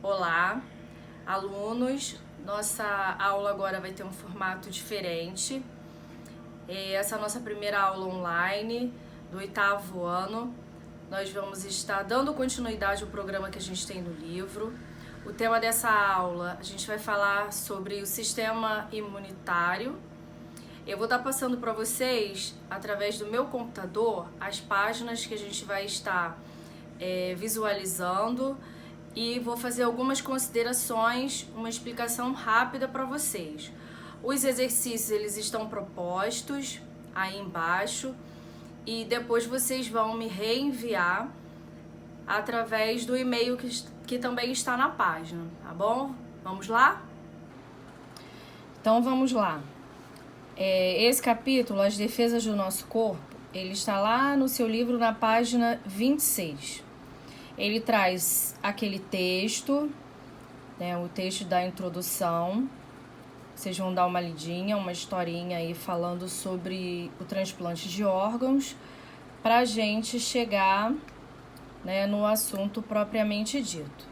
Olá, alunos. Nossa aula agora vai ter um formato diferente. Essa é a nossa primeira aula online do 8º ano. Nós vamos estar dando continuidade ao programa que a gente tem no livro. O tema dessa aula, a gente vai falar sobre o sistema imunitário. Eu vou estar passando para vocês, através do meu computador, as páginas que a gente vai estar visualizando e vou fazer algumas considerações, uma explicação rápida para vocês. Os exercícios eles estão propostos aí embaixo e depois vocês vão me reenviar através do e-mail que também está na página, tá bom? Vamos lá? Então vamos lá. Esse capítulo, As Defesas do Nosso Corpo, ele está lá no seu livro na página 26. Ele traz aquele texto, o texto da introdução. Vocês vão dar uma lidinha, uma historinha aí falando sobre o transplante de órgãos para a gente chegar no assunto propriamente dito.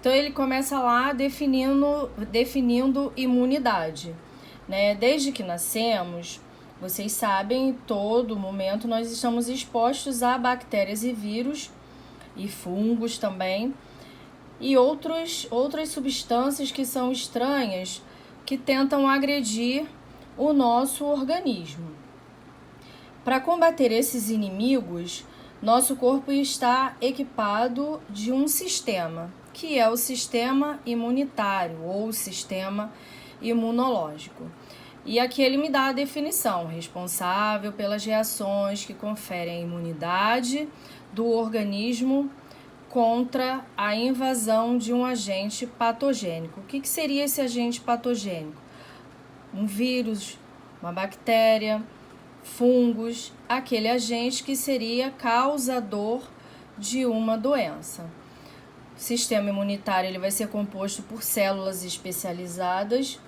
Então ele começa lá definindo imunidade. Desde que nascemos, vocês sabem, em todo momento nós estamos expostos a bactérias e vírus e fungos também, e outras substâncias que são estranhas, que tentam agredir o nosso organismo. Para combater esses inimigos, nosso corpo está equipado de um sistema, que é o sistema imunitário ou sistema imunológico. E aqui ele me dá a definição: responsável pelas reações que conferem a imunidade do organismo contra a invasão de um agente patogênico. O que seria esse agente patogênico? Um vírus, uma bactéria, fungos, aquele agente que seria causador de uma doença. O sistema imunitário ele vai ser composto por células especializadas.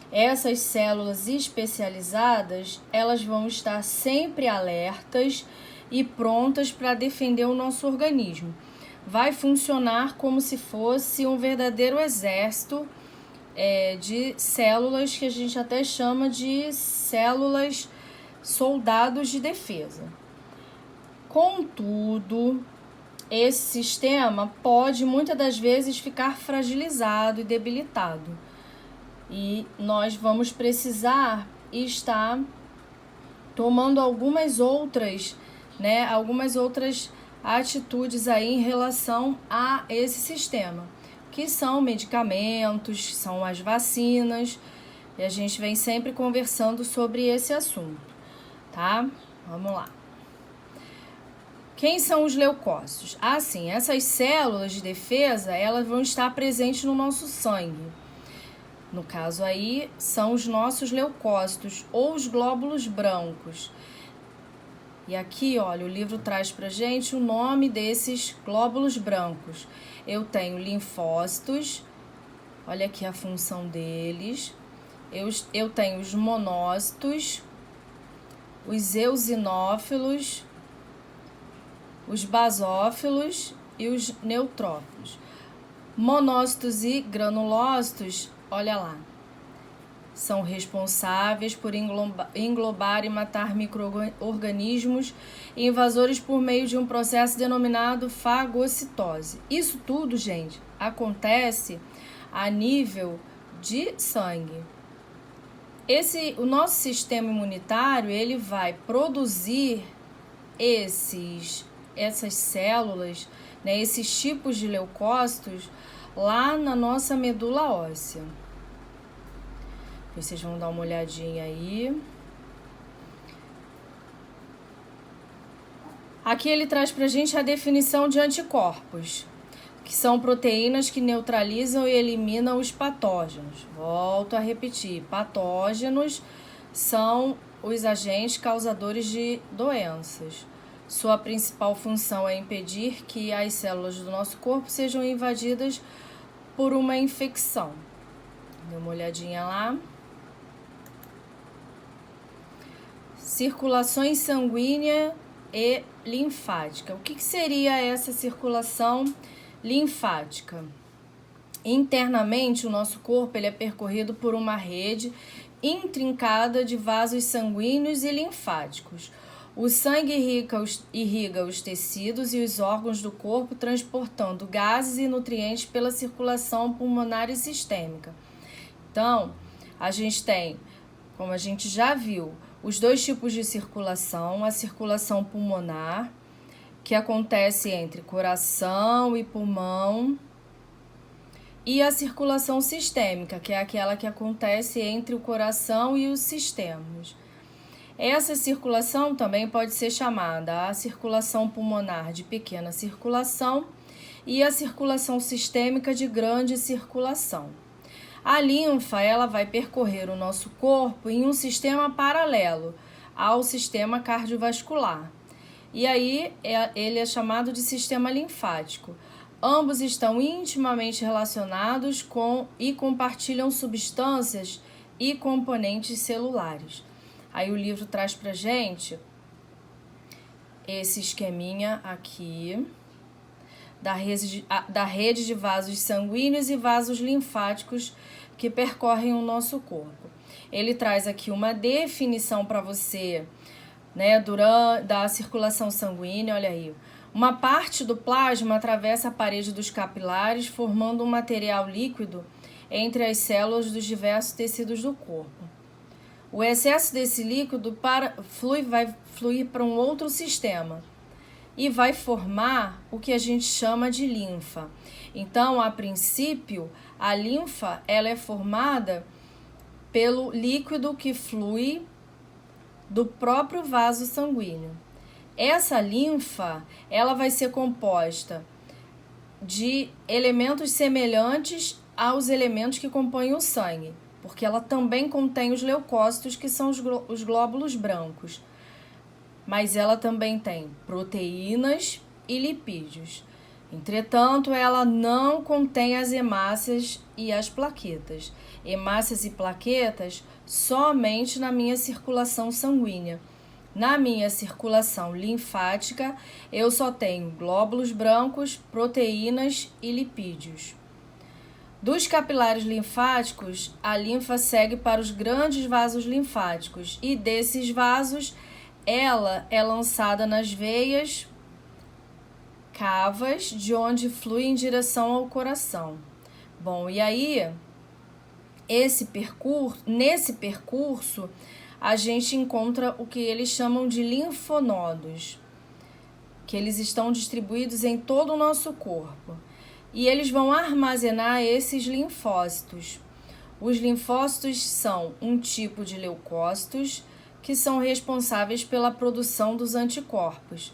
Essas células especializadas, elas vão estar sempre alertas e prontas para defender o nosso organismo. Vai funcionar como se fosse um verdadeiro exército de células que a gente até chama de células soldados de defesa. Contudo, esse sistema pode muitas das vezes ficar fragilizado e debilitado. E nós vamos precisar estar tomando algumas outras atitudes aí em relação a esse sistema, que são medicamentos, são as vacinas, e a gente vem sempre conversando sobre esse assunto, tá? Vamos lá. Quem são os leucócitos? Sim, essas células de defesa, elas vão estar presentes no nosso sangue. No caso aí, são os nossos leucócitos ou os glóbulos brancos. E aqui, olha, o livro traz pra gente o nome desses glóbulos brancos. Eu tenho linfócitos, olha aqui a função deles. Eu tenho os monócitos, os eosinófilos, os basófilos e os neutrófilos. Monócitos e granulócitos, olha lá, são responsáveis por englobar e matar micro-organismos invasores por meio de um processo denominado fagocitose. Isso tudo, gente, acontece a nível de sangue. O nosso sistema imunitário, ele vai produzir essas células, esses tipos de leucócitos lá na nossa medula óssea. Vocês vão dar uma olhadinha aí. Aqui ele traz pra gente a definição de anticorpos, que são proteínas que neutralizam e eliminam os patógenos. Volto a repetir, patógenos são os agentes causadores de doenças. Sua principal função é impedir que as células do nosso corpo sejam invadidas por uma infecção. Dê uma olhadinha lá. Circulações sanguínea e linfática. O que seria essa circulação linfática? Internamente, o nosso corpo ele é percorrido por uma rede intrincada de vasos sanguíneos e linfáticos. O sangue irriga os tecidos e os órgãos do corpo, transportando gases e nutrientes pela circulação pulmonar e sistêmica. Então, a gente tem, como a gente já viu, os dois tipos de circulação: a circulação pulmonar, que acontece entre coração e pulmão, e a circulação sistêmica, que é aquela que acontece entre o coração e os sistemas. Essa circulação também pode ser chamada a circulação pulmonar de pequena circulação e a circulação sistêmica de grande circulação. A linfa, ela vai percorrer o nosso corpo em um sistema paralelo ao sistema cardiovascular. E aí ele é chamado de sistema linfático. Ambos estão intimamente relacionados e compartilham substâncias e componentes celulares. Aí o livro traz pra gente esse esqueminha aqui da rede de vasos sanguíneos e vasos linfáticos que percorrem o nosso corpo. Ele traz aqui uma definição para você, né, da circulação sanguínea. Olha aí. Uma parte do plasma atravessa a parede dos capilares, formando um material líquido entre as células dos diversos tecidos do corpo. O excesso desse líquido vai fluir para um outro sistema e vai formar o que a gente chama de linfa. Então, a princípio, a linfa ela é formada pelo líquido que flui do próprio vaso sanguíneo. Essa linfa ela vai ser composta de elementos semelhantes aos elementos que compõem o sangue, porque ela também contém os leucócitos, que são os glóbulos brancos. Mas ela também tem proteínas e lipídios. Entretanto, ela não contém as hemácias e as plaquetas. Hemácias e plaquetas somente na minha circulação sanguínea. Na minha circulação linfática, eu só tenho glóbulos brancos, proteínas e lipídios. Dos capilares linfáticos, a linfa segue para os grandes vasos linfáticos e desses vasos, ela é lançada nas veias cavas, de onde flui em direção ao coração. Bom, e aí, nesse percurso, a gente encontra o que eles chamam de linfonodos, que eles estão distribuídos em todo o nosso corpo. E eles vão armazenar esses linfócitos. Os linfócitos são um tipo de leucócitos que são responsáveis pela produção dos anticorpos,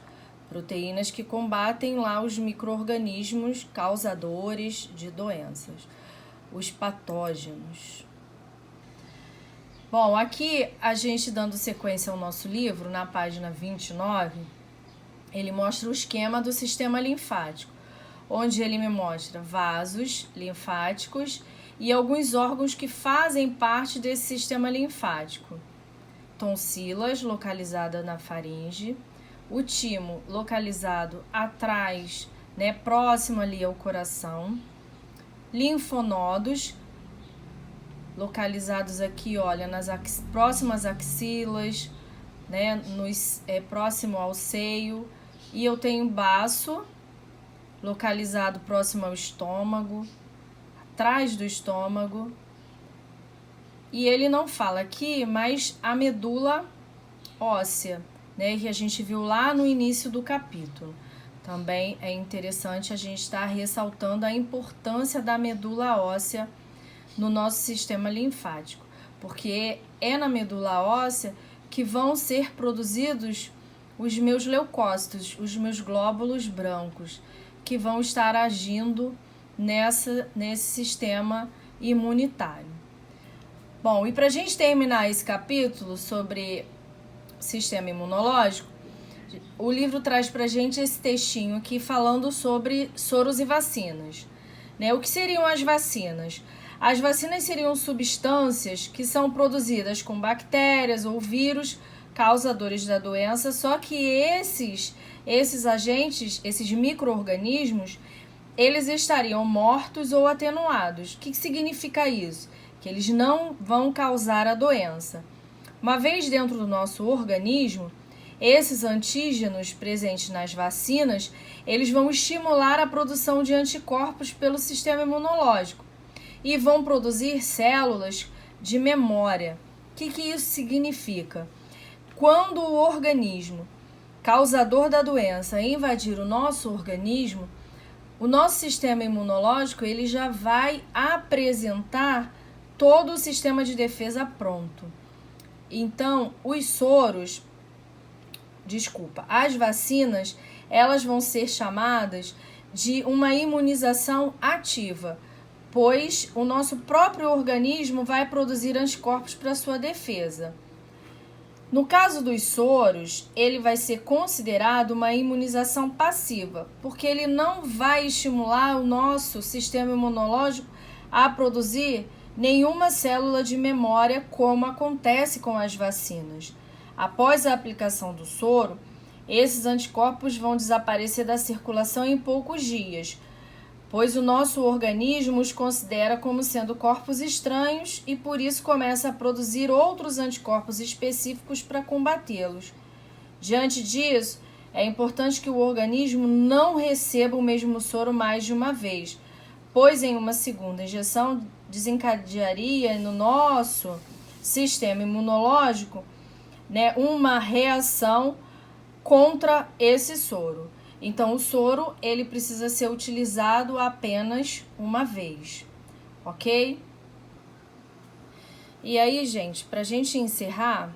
proteínas que combatem lá os micro-organismos causadores de doenças, os patógenos. Bom, aqui a gente dando sequência ao nosso livro, na página 29, ele mostra o esquema do sistema linfático, onde ele me mostra vasos linfáticos e alguns órgãos que fazem parte desse sistema linfático. Tonsilas, localizada na faringe, o timo, localizado atrás, né, próximo ali ao coração, linfonodos, localizados aqui, olha, nas próximas axilas, né, próximo ao seio, e eu tenho baço, localizado próximo ao estômago, atrás do estômago. E ele não fala aqui, mas a medula óssea, né, que a gente viu lá no início do capítulo. Também é interessante a gente estar ressaltando a importância da medula óssea no nosso sistema linfático, porque é na medula óssea que vão ser produzidos os meus leucócitos, os meus glóbulos brancos, que vão estar agindo nesse sistema imunitário. Bom, e para a gente terminar esse capítulo sobre sistema imunológico, o livro traz para a gente esse textinho aqui falando sobre soros e vacinas, né? O que seriam as vacinas? As vacinas seriam substâncias que são produzidas com bactérias ou vírus causadores da doença, só que esses agentes, esses micro-organismos, eles estariam mortos ou atenuados. O que significa isso? Que eles não vão causar a doença. Uma vez dentro do nosso organismo, esses antígenos presentes nas vacinas, eles vão estimular a produção de anticorpos pelo sistema imunológico e vão produzir células de memória. O que isso significa? Quando o organismo causador da doença invadir o nosso organismo, o nosso sistema imunológico ele já vai apresentar todo o sistema de defesa pronto. Então, as vacinas, elas vão ser chamadas de uma imunização ativa, pois o nosso próprio organismo vai produzir anticorpos para sua defesa. No caso dos soros, ele vai ser considerado uma imunização passiva, porque ele não vai estimular o nosso sistema imunológico a produzir nenhuma célula de memória, como acontece com as vacinas. Após a aplicação do soro, esses anticorpos vão desaparecer da circulação em poucos dias, pois o nosso organismo os considera como sendo corpos estranhos e por isso começa a produzir outros anticorpos específicos para combatê-los. Diante disso, é importante que o organismo não receba o mesmo soro mais de uma vez, pois em uma segunda injeção desencadearia no nosso sistema imunológico, uma reação contra esse soro. Então, o soro ele precisa ser utilizado apenas uma vez, ok? E aí, gente, para a gente encerrar,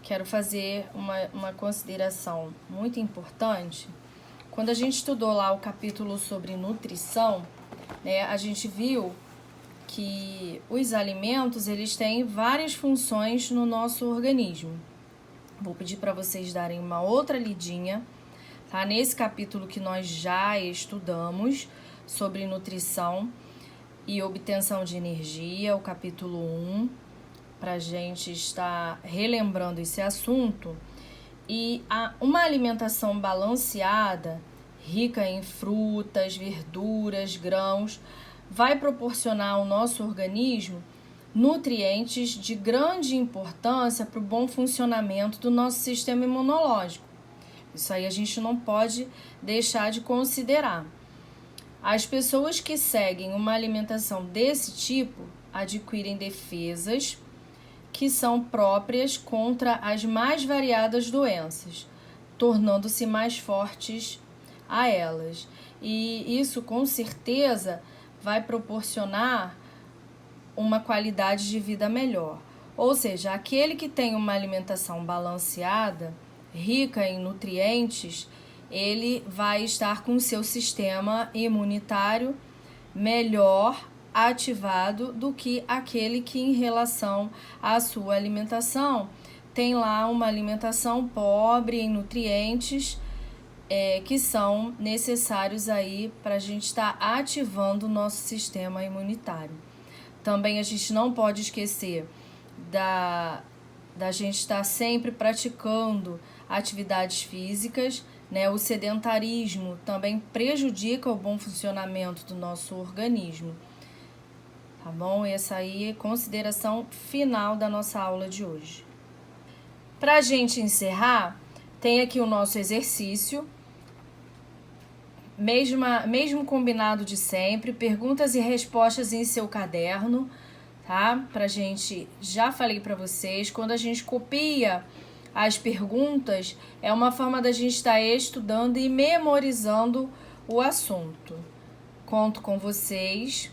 quero fazer uma consideração muito importante. Quando a gente estudou lá o capítulo sobre nutrição, a gente viu que os alimentos eles têm várias funções no nosso organismo. Vou pedir para vocês darem uma outra lidinha, tá? Nesse capítulo que nós já estudamos sobre nutrição e obtenção de energia, o capítulo 1, para a gente estar relembrando esse assunto. E uma alimentação balanceada, rica em frutas, verduras, grãos, vai proporcionar ao nosso organismo nutrientes de grande importância para o bom funcionamento do nosso sistema imunológico. Isso aí a gente não pode deixar de considerar. As pessoas que seguem uma alimentação desse tipo adquirem defesas que são próprias contra as mais variadas doenças, tornando-se mais fortes a elas. E isso, com certeza, vai proporcionar uma qualidade de vida melhor. Ou seja, aquele que tem uma alimentação balanceada, rica em nutrientes, ele vai estar com o seu sistema imunitário melhor ativado do que aquele que, em relação à sua alimentação, tem lá uma alimentação pobre em nutrientes que são necessários aí para a gente estar ativando o nosso sistema imunitário. Também a gente não pode esquecer da gente estar sempre praticando atividades físicas, O sedentarismo também prejudica o bom funcionamento do nosso organismo, tá bom? Essa aí é a consideração final da nossa aula de hoje. Para a gente encerrar, tem aqui o nosso exercício, mesmo combinado de sempre, perguntas e respostas em seu caderno, tá? Pra gente, já falei para vocês, quando a gente copia as perguntas, é uma forma da gente estar estudando e memorizando o assunto. Conto com vocês.